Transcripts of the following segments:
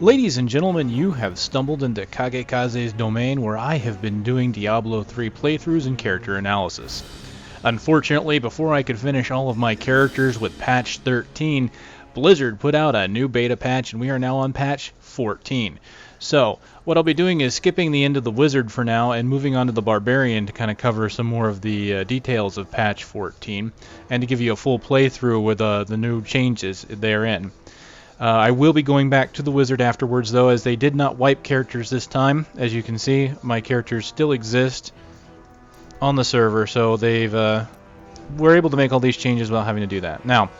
Ladies and gentlemen, you have stumbled into Kagekaze's domain where I have been doing Diablo 3 playthroughs and character analysis. Unfortunately, before I could finish all of my characters with patch 13, Blizzard put out a new beta patch and we are now on patch 14. So, what I'll be doing is skipping the end of the Wizard for now and moving on to the Barbarian to kind of cover some more of the details of patch 14 and to give you a full playthrough with the new changes therein. I will be going back to the Wizard afterwards, though, as they did not wipe characters this time. As you can see, my characters still exist on the server, so we're able to make all these changes without having to do that. Now,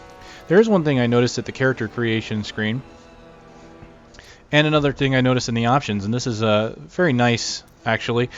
there's one thing I noticed at the character creation screen, and another thing I noticed in the options, and this is very nice, actually.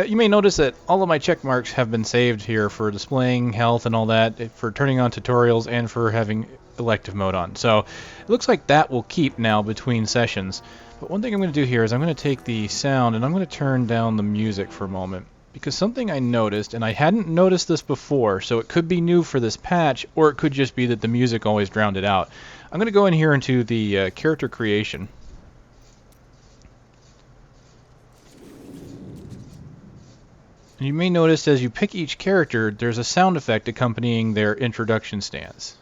You may notice that all of my check marks have been saved here for displaying health and all that, for turning on tutorials, and for having elective mode on. So it looks like that will keep now between sessions. But one thing I'm going to do here is I'm going to take the sound and I'm going to turn down the music for a moment. Because something I noticed, and I hadn't noticed this before, so it could be new for this patch, or it could just be that the music always drowned it out. I'm going to go in here into the character creation. And you may notice as you pick each character, there's a sound effect accompanying their introduction stance.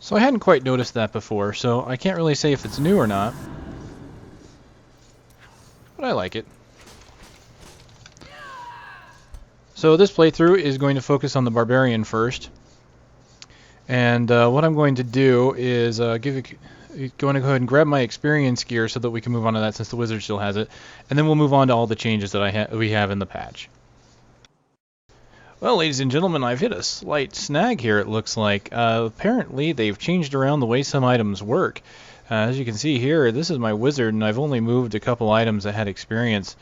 So I hadn't quite noticed that before, so I can't really say if it's new or not. But I like it. So this playthrough is going to focus on the Barbarian first. And what I'm going to do is going to go ahead and grab my experience gear so that we can move on to that since the Wizard still has it. And then we'll move on to all the changes that we have in the patch. Well, ladies and gentlemen, I've hit a slight snag here, it looks like. Apparently, they've changed around the way some items work. As you can see here, this is my Wizard, and I've only moved a couple items that had experience.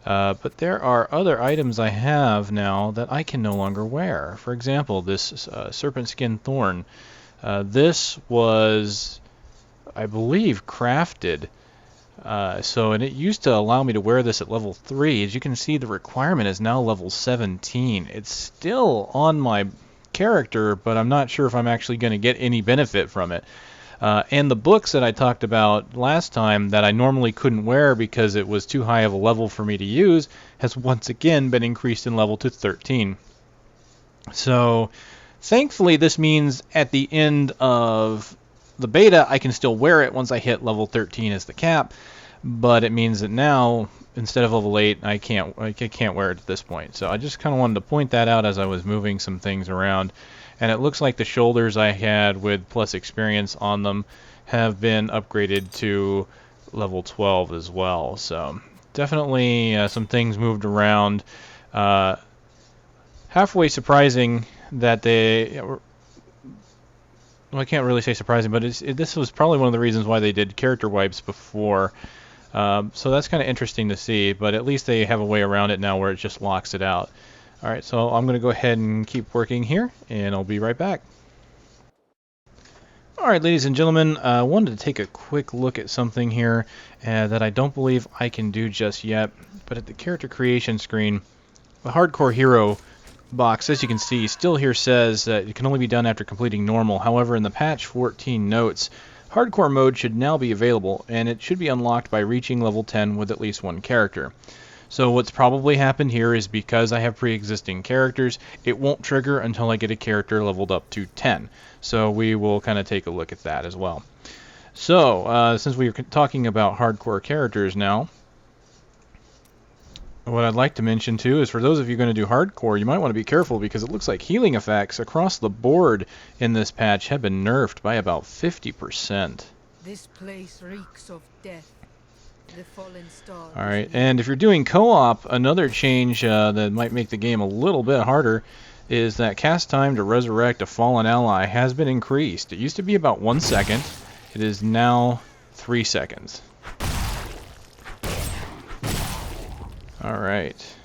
But there are other items I have now that I can no longer wear. For example, this Serpent Skin Thorn. This was, I believe, crafted. And it used to allow me to wear this at level 3. As you can see, the requirement is now level 17. It's still on my character, but I'm not sure if I'm actually going to get any benefit from it. And the books that I talked about last time that I normally couldn't wear because it was too high of a level for me to use has once again been increased in level to 13. So, thankfully, this means at the end of the beta, I can still wear it once I hit level 13 as the cap, but it means that now, instead of level 8, I can't wear it at this point. So I just kind of wanted to point that out as I was moving some things around. And it looks like the shoulders I had with plus experience on them have been upgraded to level 12 as well. So definitely some things moved around. Halfway surprising that they... Well, I can't really say surprising, but this was probably one of the reasons why they did character wipes before. So that's kind of interesting to see, but at least they have a way around it now where it just locks it out. Alright, so I'm going to go ahead and keep working here, and I'll be right back. Alright, ladies and gentlemen, I wanted to take a quick look at something here that I don't believe I can do just yet, but at the character creation screen, the hardcore hero box, as you can see, still here says that it can only be done after completing normal. However, in the patch 14 notes, hardcore mode should now be available, and it should be unlocked by reaching level 10 with at least one character. So what's probably happened here is because I have pre-existing characters, it won't trigger until I get a character leveled up to 10. So we will kind of take a look at that as well. So, since we were talking about hardcore characters now, What I'd like to mention too is for those of you going to do hardcore, you might want to be careful because it looks like healing effects across the board in this patch have been nerfed by about 50%. This place reeks of death. The fallen star. Alright, and if you're doing co-op, another change that might make the game a little bit harder is that cast time to resurrect a fallen ally has been increased. It used to be about 1 second. It is now 3 seconds. Alright.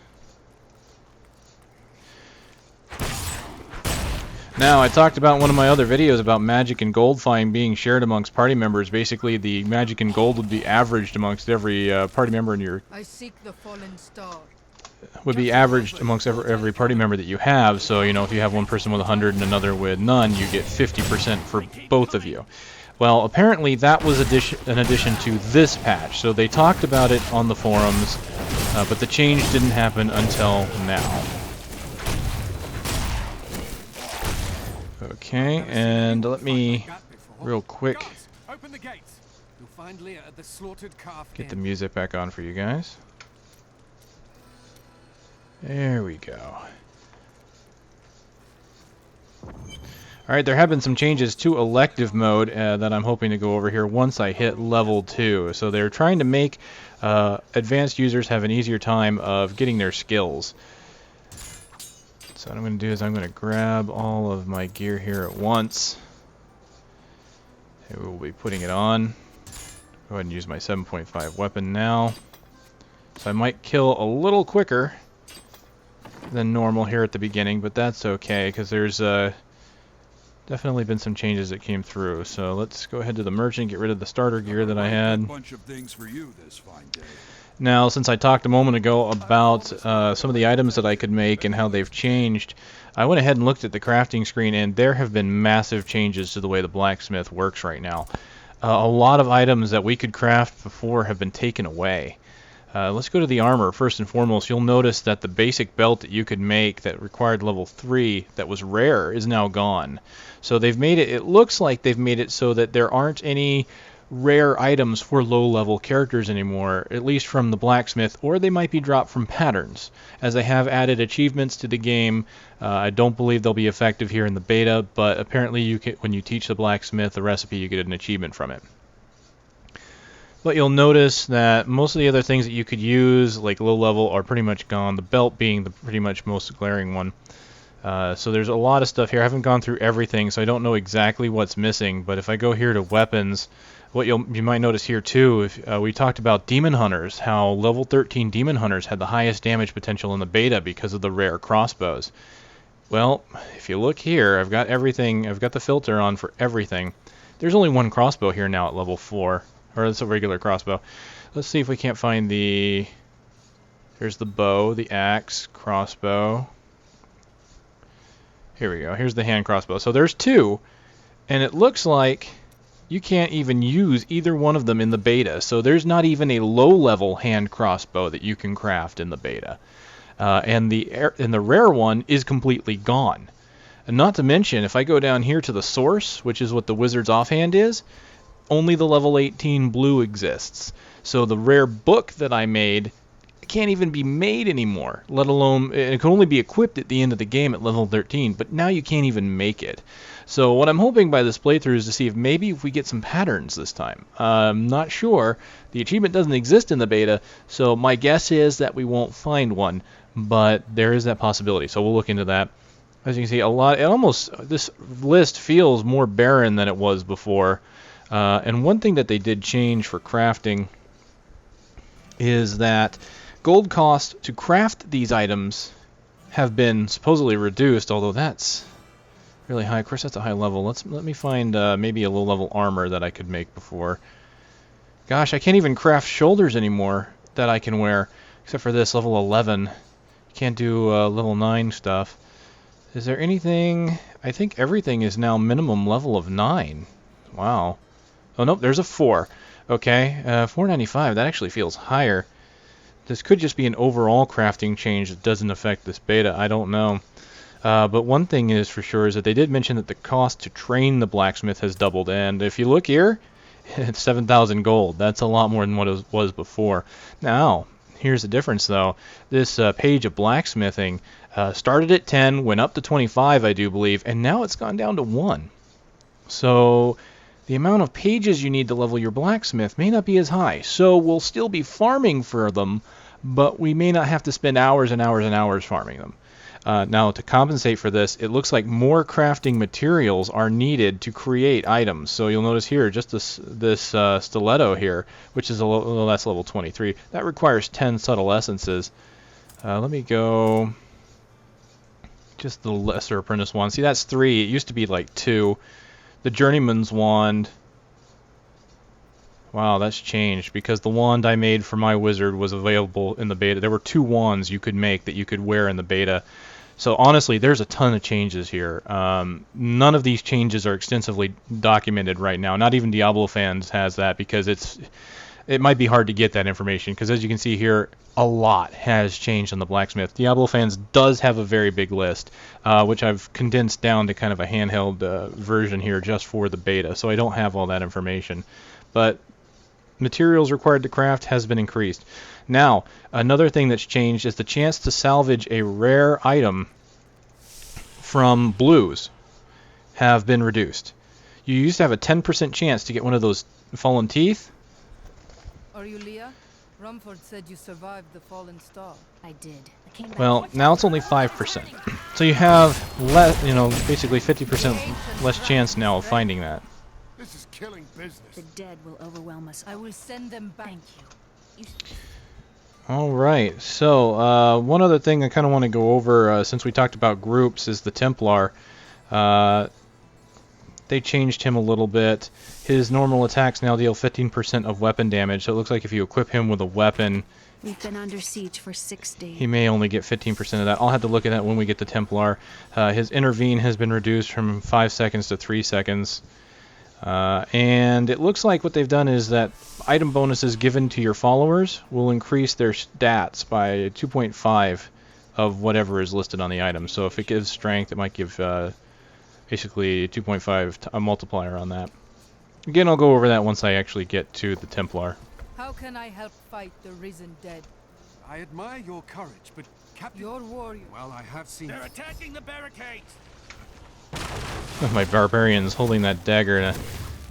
Now, I talked about in one of my other videos about magic and gold flying being shared amongst party members. Basically, the magic and gold would be averaged amongst every party member in your... I seek the fallen star. Would be averaged amongst every party member that you have. So, you know, if you have one person with 100 and another with none, you get 50% for both of you. Well, apparently that was an addition to this patch. So they talked about it on the forums, but the change didn't happen until now. Okay, and let me real quick get the music back on for you guys. There we go. Alright, there have been some changes to elective mode that I'm hoping to go over here once I hit level 2. So they're trying to make advanced users have an easier time of getting their skills. So what I'm going to do is I'm going to grab all of my gear here at once. And we'll be putting it on. Go ahead and use my 7.5 weapon now. So I might kill a little quicker than normal here at the beginning, but that's okay because there's definitely been some changes that came through. So let's go ahead to the merchant, get rid of the starter gear that I had. Now, since I talked a moment ago about some of the items that I could make and how they've changed, I went ahead and looked at the crafting screen, and there have been massive changes to the way the blacksmith works right now. A lot of items that we could craft before have been taken away. Let's go to the armor. First and foremost, you'll notice that the basic belt that you could make that required level 3 that was rare is now gone. So they've made it, it looks like they've made it so that there aren't any rare items for low-level characters anymore, at least from the blacksmith, or they might be dropped from patterns, as they have added achievements to the game. I don't believe they'll be effective here in the beta, but apparently you can, when you teach the blacksmith the recipe, you get an achievement from it. But you'll notice that most of the other things that you could use, like low level, are pretty much gone, the belt being the pretty much most glaring one. So there's a lot of stuff here. I haven't gone through everything, so I don't know exactly what's missing, but if I go here to weapons, what you might notice here too, if we talked about demon hunters, how level 13 demon hunters had the highest damage potential in the beta because of the rare crossbows. Well, if you look here, I've got everything, I've got the filter on for everything. There's only one crossbow here now at level 4. Or it's a regular crossbow. Let's see if we can't find the... Here's the bow, the axe, crossbow. Here we go. Here's the hand crossbow. So there's 2, and it looks like you can't even use either one of them in the beta. So there's not even a low-level hand crossbow that you can craft in the beta. And the rare one is completely gone. And not to mention, if I go down here to the source, which is what the wizard's offhand is, only the level 18 blue exists. So the rare book that I made can't even be made anymore, let alone, it can only be equipped at the end of the game at level 13, but now you can't even make it. So what I'm hoping by this playthrough is to see if maybe if we get some patterns this time. I'm not sure. The achievement doesn't exist in the beta, so my guess is that we won't find one, but there is that possibility, so we'll look into that. As you can see, this list feels more barren than it was before. And one thing that they did change for crafting is that gold cost to craft these items have been supposedly reduced, although that's really high. Of course, that's a high level. Let me find maybe a low-level armor that I could make before. Gosh, I can't even craft shoulders anymore that I can wear, except for this, level 11. You can't do level 9 stuff. Is there anything? I think everything is now minimum level of 9. Wow. Oh, nope, there's a 4. Okay, 495, that actually feels higher. This could just be an overall crafting change that doesn't affect this beta, I don't know. But one thing is for sure is that they did mention that the cost to train the blacksmith has doubled, and if you look here, it's 7,000 gold. That's a lot more than what it was before. Now, Here's the difference, though. This page of blacksmithing started at 10, went up to 25, I do believe, and now it's gone down to 1. So the amount of pages you need to level your blacksmith may not be as high. So we'll still be farming for them, but we may not have to spend hours and hours and hours farming them. Now, to compensate for this, it looks like more crafting materials are needed to create items. So you'll notice here, just this stiletto here, which is well, that's level 23. That requires 10 subtle essences. Let me go just the lesser apprentice wand. See, that's 3. It used to be like 2. The journeyman's wand. Wow, that's changed because the wand I made for my wizard was available in the beta. There were 2 wands you could make that you could wear in the beta. So honestly, there's a ton of changes here. None of these changes are extensively documented right now. Not even Diablo fans has that because it might be hard to get that information because as you can see here, a lot has changed on the blacksmith. Diablo fans does have a very big list, which I've condensed down to kind of a handheld version here just for the beta. So I don't have all that information. But materials required to craft has been increased. Now, another thing that's changed is the chance to salvage a rare item from blues have been reduced. You used to have a 10% chance to get one of those fallen teeth. Are you Leah? Rumford said you survived the fallen star. I did. I came back. Well, now it's only 5%. So you have basically 50% less chance now of finding that. This is killing business. The dead will overwhelm us. I will send them back. Thank you. Alright, so one other thing I kind of want to go over since we talked about groups is the Templar. They changed him a little bit. His normal attacks now deal 15% of weapon damage, so it looks like if you equip him with a weapon, We've been under siege for 6 days. he may only get 15% of that. I'll have to look at that when we get to Templar. His intervene has been reduced from 5 seconds to 3 seconds. And it looks like what they've done is that item bonuses given to your followers will increase their stats by 2.5 of whatever is listed on the item. So if it gives strength, it might give basically 2.5 a multiplier on that. Again, I'll go over that once I actually get to the Templar. How can I help fight the risen dead? I admire your courage, but Captain... Your warrior. Well, I have seen... They're attacking the barricades! My Barbarian's holding that dagger in a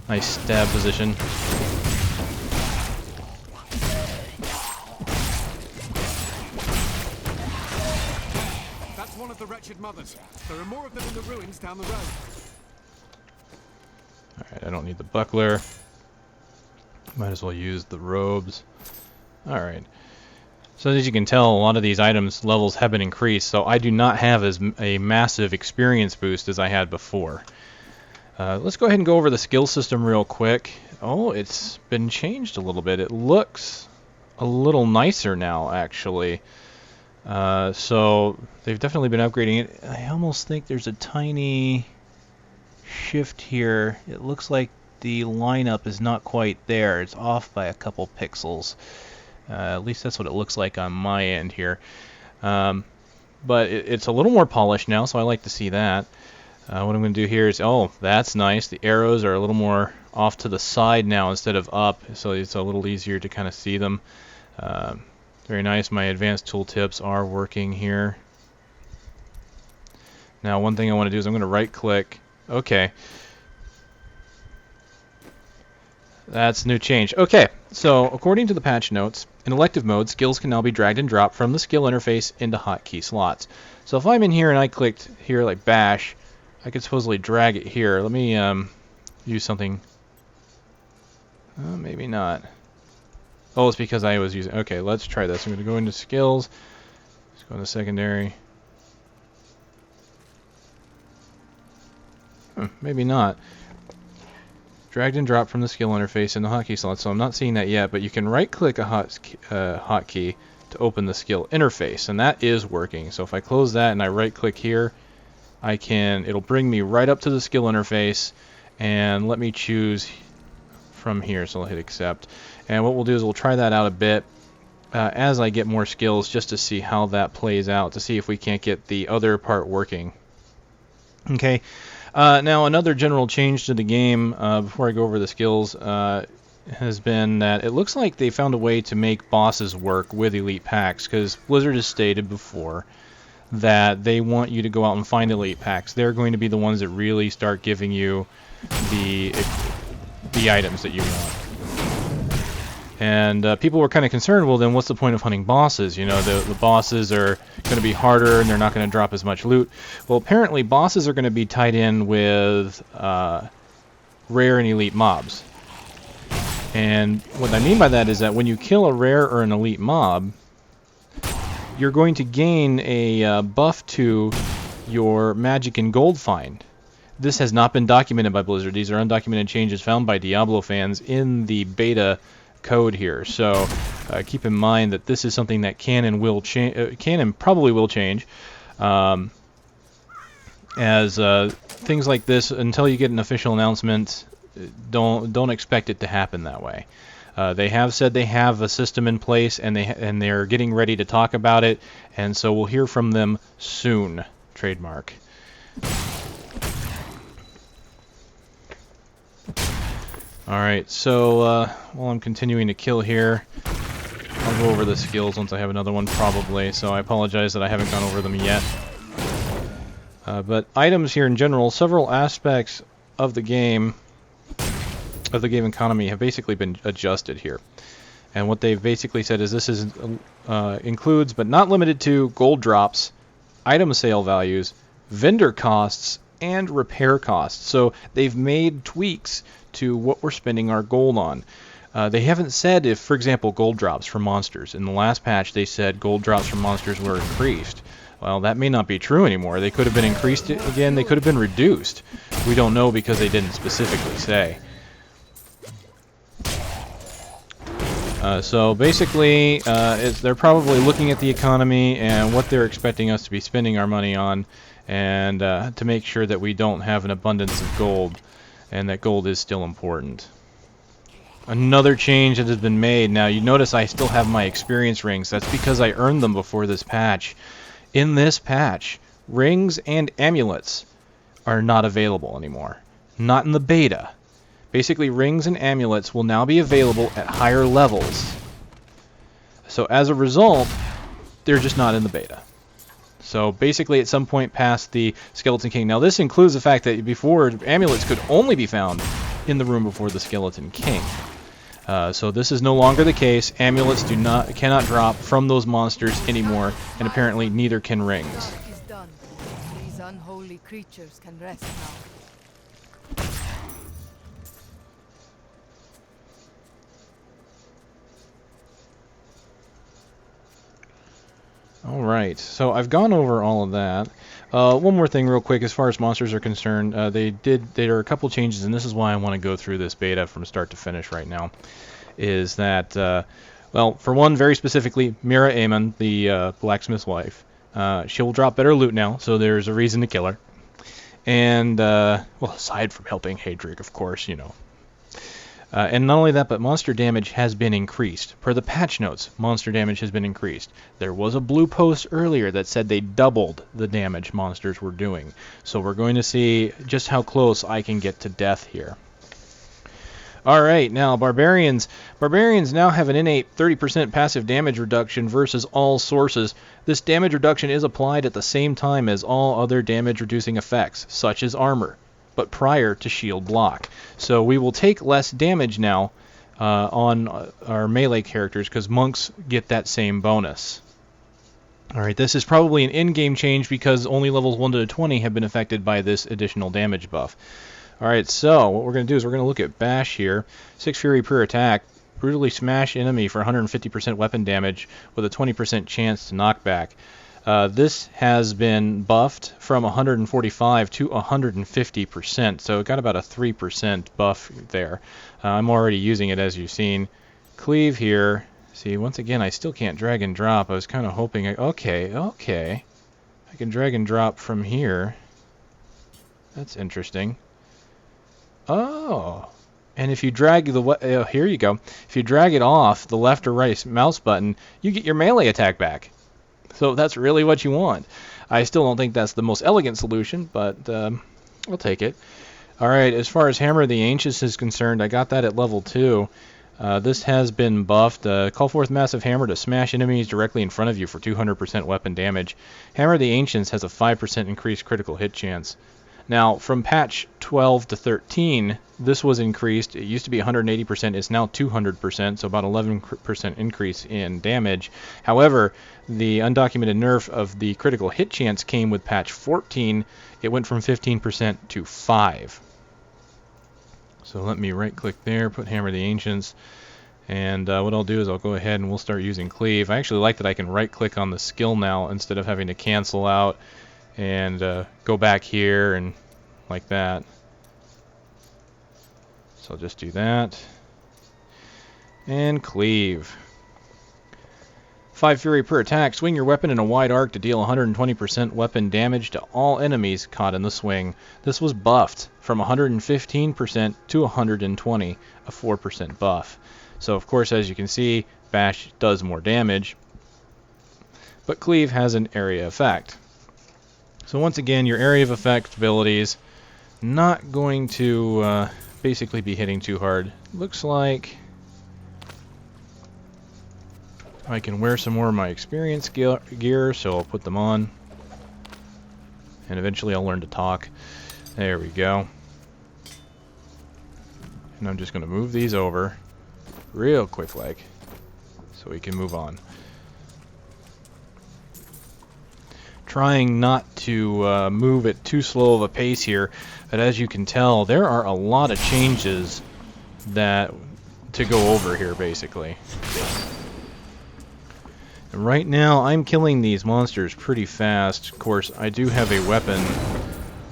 nice stab position. That's one of the wretched mothers. There are more of them in the ruins down the road. Alright, I don't need the buckler. Might as well use the robes. Alright. So as you can tell, a lot of these items levels have been increased, so I do not have as a massive experience boost as I had before. Let's go ahead and go over the skill system real quick. Oh, it's been changed a little bit. It looks a little nicer now, actually. So they've definitely been upgrading it. I almost think there's a tiny shift here. It looks like the lineup is not quite there. It's off by a couple pixels. At least that's what it looks like on my end here. But it's a little more polished now, so I like to see that. What I'm going to do here is, oh, that's nice. The arrows are a little more off to the side now instead of up, so it's a little easier to kind of see them. Very nice. My advanced tooltips are working here. Now, one thing I want to do is I'm going to right-click. Okay. That's a new change. Okay, so according to the patch notes, in elective mode, skills can now be dragged and dropped from the skill interface into hotkey slots. So if I'm in here and I clicked here like bash, I could supposedly drag it here. Let me use something. Maybe not. Oh, it's because I was using... Okay, let's try this. I'm going to go into skills. Let's go into secondary. Maybe not. Dragged and dropped from the skill interface in the hotkey slot, so I'm not seeing that yet, but you can right-click a hotkey to open the skill interface, and that is working. So if I close that and I right-click here, it'll bring me right up to the skill interface, and let me choose from here, so I'll hit accept. And what we'll do is we'll try that out a bit as I get more skills, just to see how that plays out, to see if we can't get the other part working. Okay. Now, another general change to the game, before I go over the skills, has been that it looks like they found a way to make bosses work with elite packs, because Blizzard has stated before that they want you to go out and find elite packs. They're going to be the ones that really start giving you the items that you want. And people were kind of concerned, well then what's the point of hunting bosses? You know, the bosses are going to be harder and they're not going to drop as much loot. Well, apparently bosses are going to be tied in with rare and elite mobs. And what I mean by that is that when you kill a rare or an elite mob, you're going to gain a buff to your magic and gold find. This has not been documented by Blizzard. These are undocumented changes found by Diablo fans in the beta code here. So keep in mind that this is something that can and will can and probably will change. As things like this, until you get an official announcement, don't expect it to happen that way. They have said they have a system in place, and they're getting ready to talk about it, and so we'll hear from them soon. Trademark. Alright, so while I'm continuing to kill here, I'll go over the skills once I have another one probably, so I apologize that I haven't gone over them yet. But items here in general, several aspects of the game economy have basically been adjusted here. And what they've basically said is this is includes but not limited to gold drops, item sale values, vendor costs, and repair costs. So they've made tweaks to what we're spending our gold on. They haven't said if, for example, gold drops from monsters. In the last patch they said gold drops from monsters were increased. Well, that may not be true anymore. They could have been increased again, they could have been reduced. We don't know because they didn't specifically say. So basically, they're probably looking at the economy and what they're expecting us to be spending our money on, and to make sure that we don't have an abundance of gold, and that gold is still important. Another change that has been made. Now, you notice I still have my experience rings. That's because I earned them before this patch. In this patch, rings and amulets are not available anymore. Not in the beta. Basically, rings and amulets will now be available at higher levels. So as a result, they're just not in the beta. So basically, at some point past the Skeleton King. Now this includes the fact that before, amulets could only be found in the room before the Skeleton King. So this is no longer the case. Amulets cannot drop from those monsters anymore, and apparently neither can rings. Work is done. These unholy creatures can rest now. Alright, so I've gone over all of that. One more thing real quick, as far as monsters are concerned, there are a couple changes, and this is why I want to go through this beta from start to finish right now, is that, well, for one, very specifically, Mira Amon, the Blacksmith's wife, she'll drop better loot now, so there's a reason to kill her. And, well, aside from helping Hadrig, of course, you know. And not only that, but monster damage has been increased. Per the patch notes, monster damage has been increased. There was a blue post earlier that said they doubled the damage monsters were doing. So we're going to see just how close I can get to death here. Alright, now Barbarians. Barbarians now have an innate 30% passive damage reduction versus all sources. This damage reduction is applied at the same time as all other damage reducing effects, such as armor, but prior to shield block. So we will take less damage now on our melee characters, because monks get that same bonus. Alright, this is probably an in-game change because only levels 1 to 20 have been affected by this additional damage buff. Alright, so what we're going to do is we're going to look at Bash here. 6 Fury per attack. Brutally smash enemy for 150% weapon damage with a 20% chance to knockback. This has been buffed from 145 to 150%, so it got about a 3% buff there. I'm already using it, as you've seen. Cleave here. See, once again, I still can't drag and drop. I was kind of hoping... Okay. I can drag and drop from here. That's interesting. Oh. And if you drag the... here you go. If you drag it off the left or right mouse button, you get your melee attack back. So that's really what you want. I still don't think that's the most elegant solution, but I'll take it. Alright, as far as Hammer of the Ancients is concerned, I got that at level 2. This has been buffed. Call forth Massive Hammer to smash enemies directly in front of you for 200% weapon damage. Hammer of the Ancients has a 5% increased critical hit chance. Now, from patch 12 to 13, this was increased. It used to be 180%, it's now 200%, so about 11% increase in damage. However, the undocumented nerf of the critical hit chance came with patch 14. It went from 15% to 5%. So let me right-click there, put Hammer of the Ancients, and what I'll do is I'll go ahead and we'll start using Cleave. I actually like that I can right-click on the skill now instead of having to cancel out and go back here and like that. So I'll just do that. And Cleave. 5 Fury per attack. Swing your weapon in a wide arc to deal 120% weapon damage to all enemies caught in the swing. This was buffed from 115% to 120, a 4% buff. So of course, as you can see, Bash does more damage, but Cleave has an area effect. So once again, your area of effect abilities not going to basically be hitting too hard. Looks like I can wear some more of my experience gear, so I'll put them on. And eventually I'll learn to talk. There we go. And I'm just going to move these over real quick like, so we can move on. Trying not to move at too slow of a pace here, but as you can tell, there are a lot of changes that to go over here basically. And right now I'm killing these monsters pretty fast. Of course, I do have a weapon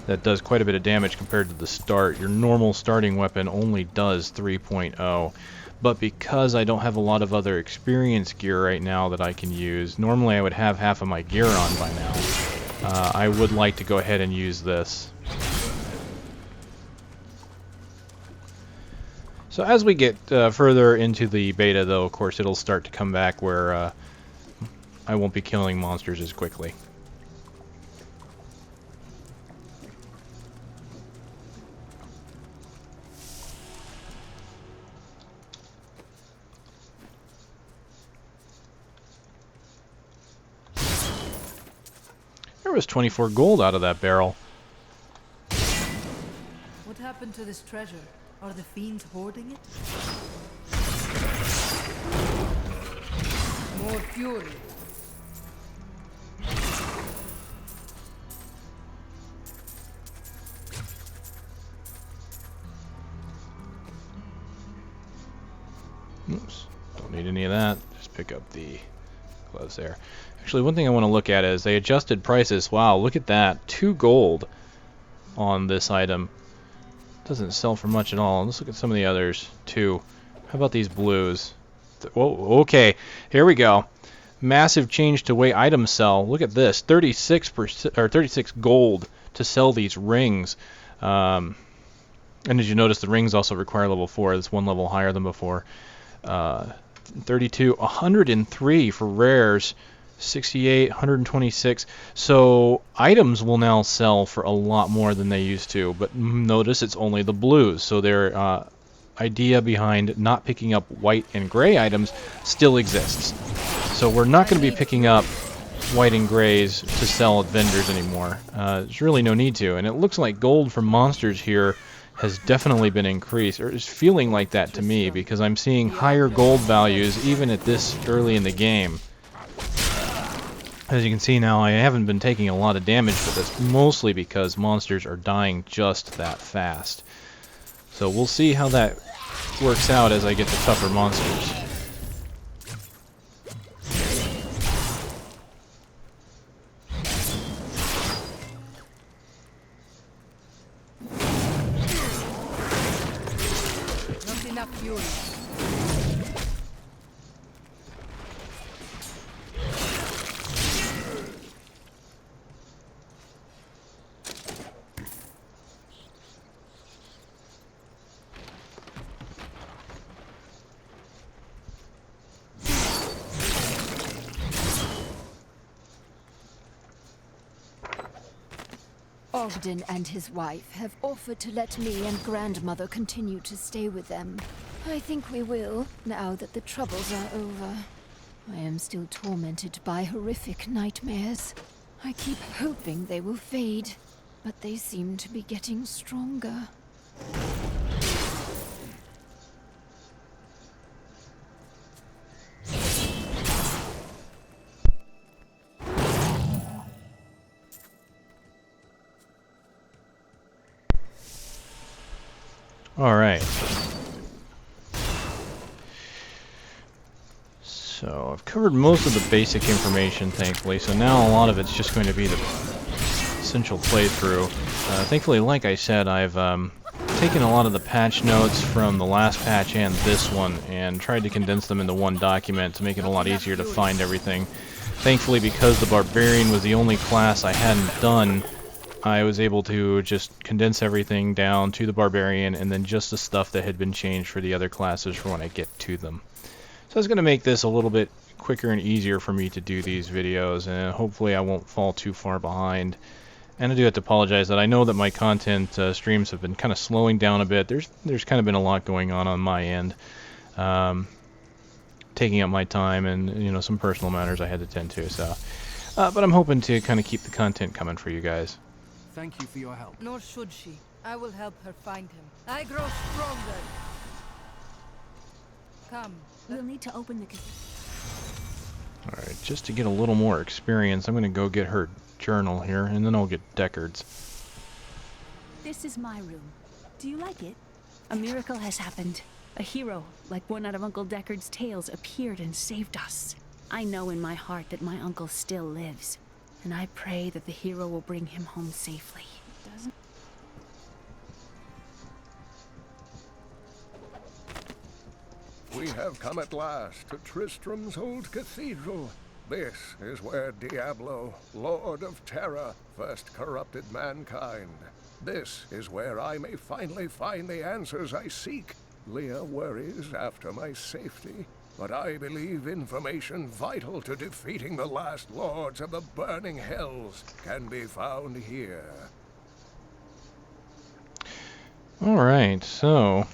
that does quite a bit of damage compared to the start. Your normal starting weapon only does 3.0. But because I don't have a lot of other experience gear right now that I can use, normally I would have half of my gear on by now. I would like to go ahead and use this. So as we get further into the beta, though, of course, it'll start to come back where I won't be killing monsters as quickly. There was 24 gold out of that barrel. What happened to this treasure? Are the fiends hoarding it? More fury. Oops, don't need any of that. Just pick up the gloves there. Actually, one thing I want to look at is they adjusted prices. Wow, look at that. 2 gold on this item. Doesn't sell for much at all. Let's look at some of the others, too. How about these blues? Whoa, okay, here we go. Massive change to way items sell. Look at this, 36% or 36 gold to sell these rings. And as you notice, the rings also require level 4. That's 1 level higher than before. 32, 103 for rares. 68, 126. So items will now sell for a lot more than they used to, but notice it's only the blues. So their idea behind not picking up white and gray items still exists. So we're not going to be picking up white and grays to sell at vendors anymore. There's really no need to, and it looks like gold from monsters here has definitely been increased, or is feeling like that to me, because I'm seeing higher gold values even at this early in the game. As you can see now, I haven't been taking a lot of damage for this, mostly because monsters are dying just that fast. So we'll see how that works out as I get to tougher monsters. Not enough fury. Ogden and his wife have offered to let me and grandmother continue to stay with them. I think we will, now that the troubles are over. I am still tormented by horrific nightmares. I keep hoping they will fade, but they seem to be getting stronger. All right. So I've covered most of the basic information, thankfully. So now a lot of it's just going to be the essential playthrough. Thankfully, like I said, I've taken a lot of the patch notes from the last patch and this one and tried to condense them into one document to make it a lot easier to find everything. Thankfully, because the Barbarian was the only class I hadn't done, I was able to just condense everything down to the Barbarian and then just the stuff that had been changed for the other classes for when I get to them. So I was going to make this a little bit quicker and easier for me to do these videos, and hopefully I won't fall too far behind. And I do have to apologize that I know that my content streams have been kind of slowing down a bit. There's kind of been a lot going on my end, taking up my time, and some personal matters I had to tend to. So, but I'm hoping to kind of keep the content coming for you guys. Thank you for your help. Nor should she. I will help her find him. I grow stronger. Come. We'll need to open the... Alright, just to get a little more experience, I'm going to go get her journal here, and then I'll get Deckard's. This is my room. Do you like it? A miracle has happened. A hero, like one out of Uncle Deckard's tales, appeared and saved us. I know in my heart that my uncle still lives, and I pray that the hero will bring him home safely. Doesn't... We have come at last to Tristram's old cathedral. This is where Diablo, Lord of Terror, first corrupted mankind. This is where I may finally find the answers I seek. Leah worries after my safety, but I believe information vital to defeating the last lords of the burning hells can be found here. Alright, so...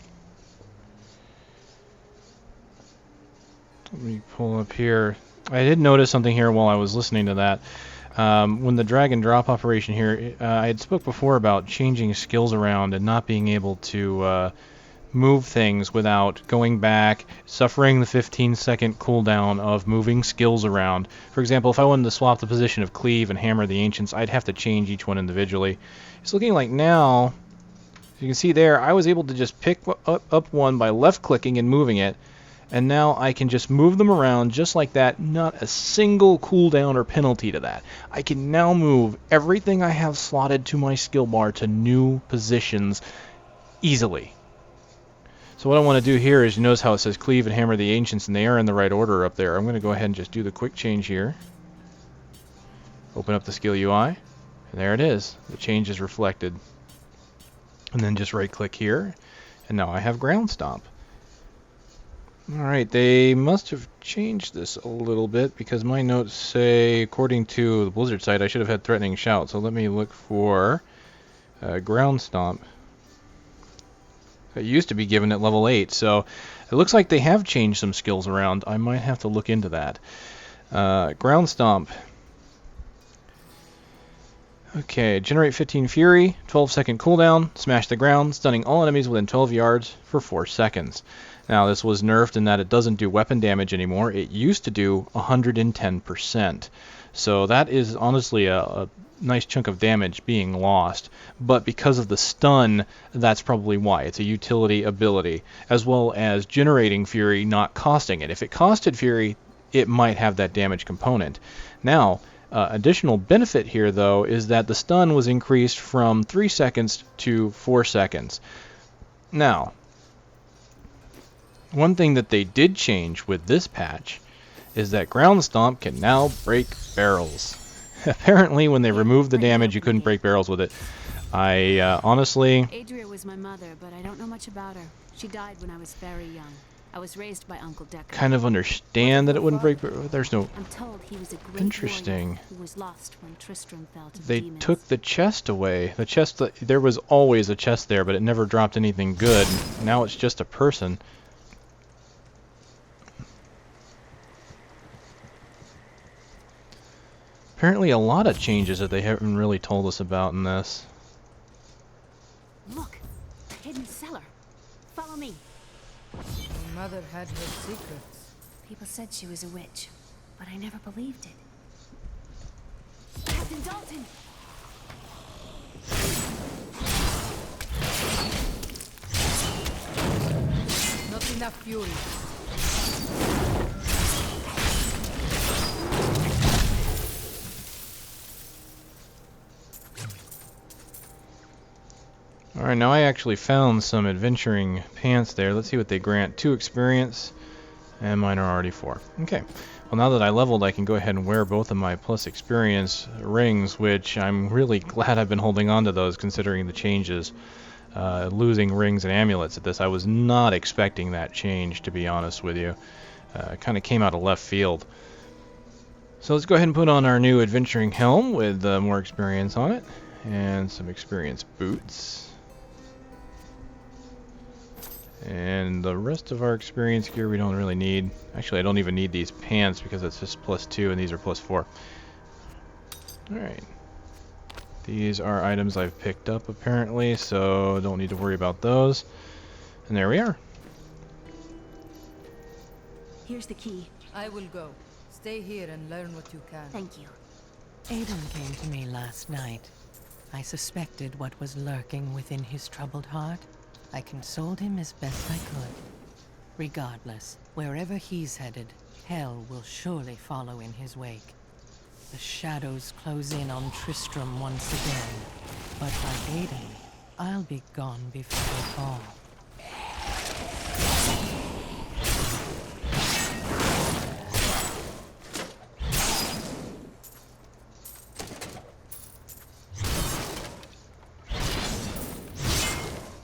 let me pull up here. I did notice something here while I was listening to that. When the drag and drop operation here, I had spoke before about changing skills around and not being able to move things without going back, suffering the 15-second cooldown of moving skills around. For example, if I wanted to swap the position of Cleave and Hammer the Ancients, I'd have to change each one individually. It's looking like now, as you can see there, I was able to just pick up one by left-clicking and moving it. And now I can just move them around just like that, not a single cooldown or penalty to that. I can now move everything I have slotted to my skill bar to new positions easily. So what I want to do here is, you notice how it says Cleave and Hammer the Ancients, and they are in the right order up there. I'm going to go ahead and just do the quick change here. Open up the skill UI, and there it is. The change is reflected. And then just right click here, and now I have Ground Stomp. Alright, they must have changed this a little bit because my notes say, according to the Blizzard site, I should have had Threatening Shout. So let me look for Ground Stomp. It used to be given at level 8, so it looks like they have changed some skills around. I might have to look into that. Ground Stomp. Okay, generate 15 Fury, 12-second cooldown, smash the ground, stunning all enemies within 12 yards for 4 seconds. Now, this was nerfed in that it doesn't do weapon damage anymore. It used to do 110%. So that is honestly a nice chunk of damage being lost. But because of the stun, that's probably why. It's a utility ability, as well as generating Fury, not costing it. If it costed Fury, it might have that damage component. Now, additional benefit here, though, is that the stun was increased from 3 seconds to 4 seconds. Now, one thing that they did change with this patch is that Ground Stomp can now break barrels. Apparently, when they removed the damage, you couldn't break barrels with it. I honestly... Adria was my mother, but I don't know much about her. She died when I was very young. I was raised by Uncle Deckard. kind of understand that it wouldn't break, but there's no... I'm told he was a great Interesting. warrior who was lost when Tristram fell to They demons. took the chest away. The chest, there was always a chest there, but it never dropped anything good. Now it's just a person. Apparently a lot of changes that they haven't really told us about in this. Look, a hidden cellar. Follow me. My mother had her secrets. People said she was a witch, but I never believed it. Captain Dalton! Not enough fury. Alright, now I actually found some adventuring pants there. Let's see what they grant. 2 experience, and mine are already 4. Okay. Well, now that I leveled, I can go ahead and wear both of my plus experience rings, which I'm really glad I've been holding on to those considering the changes. Losing rings and amulets at this. I was not expecting that change, to be honest with you. It kind of came out of left field. So let's go ahead and put on our new adventuring helm with more experience on it, and some experience boots. And the rest of our experience gear we don't really need. Actually, I don't even need these pants because it's just +2 and these are +4. Alright. These are items I've picked up apparently, so don't need to worry about those. And there we are. Here's the key. I will go. Stay here and learn what you can. Thank you. Aiden came to me last night. I suspected what was lurking within his troubled heart. I consoled him as best I could. Regardless, wherever he's headed, hell will surely follow in his wake. The shadows close in on Tristram once again, but like Aiden, I'll be gone before they fall.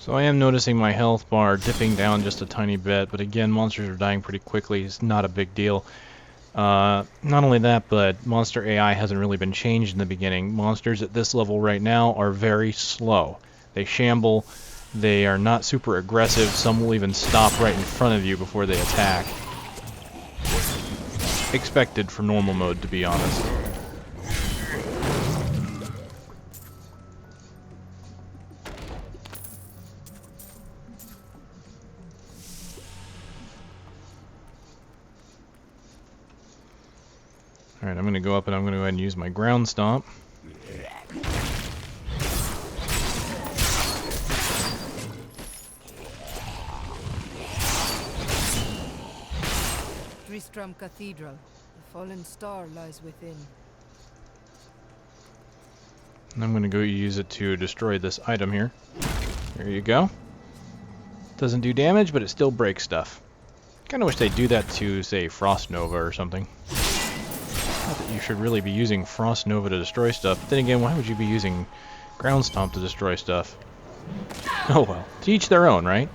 So I am noticing my health bar dipping down just a tiny bit, but again, monsters are dying pretty quickly. It's not a big deal. Not only that, but monster AI hasn't really been changed in the beginning. Monsters at this level right now are very slow. They shamble, they are not super aggressive, some will even stop right in front of you before they attack. Expected for normal mode, to be honest. Alright, I'm going to go up and I'm going to go ahead and use my ground stomp. Tristram Cathedral. The fallen star lies within. And I'm going to go use it to destroy this item here. There you go. Doesn't do damage, but it still breaks stuff. Kind of wish they'd do that to, say, Frost Nova or something. Not that you should really be using Frost Nova to destroy stuff. But then again, why would you be using Ground Stomp to destroy stuff? Oh well. To each their own, right?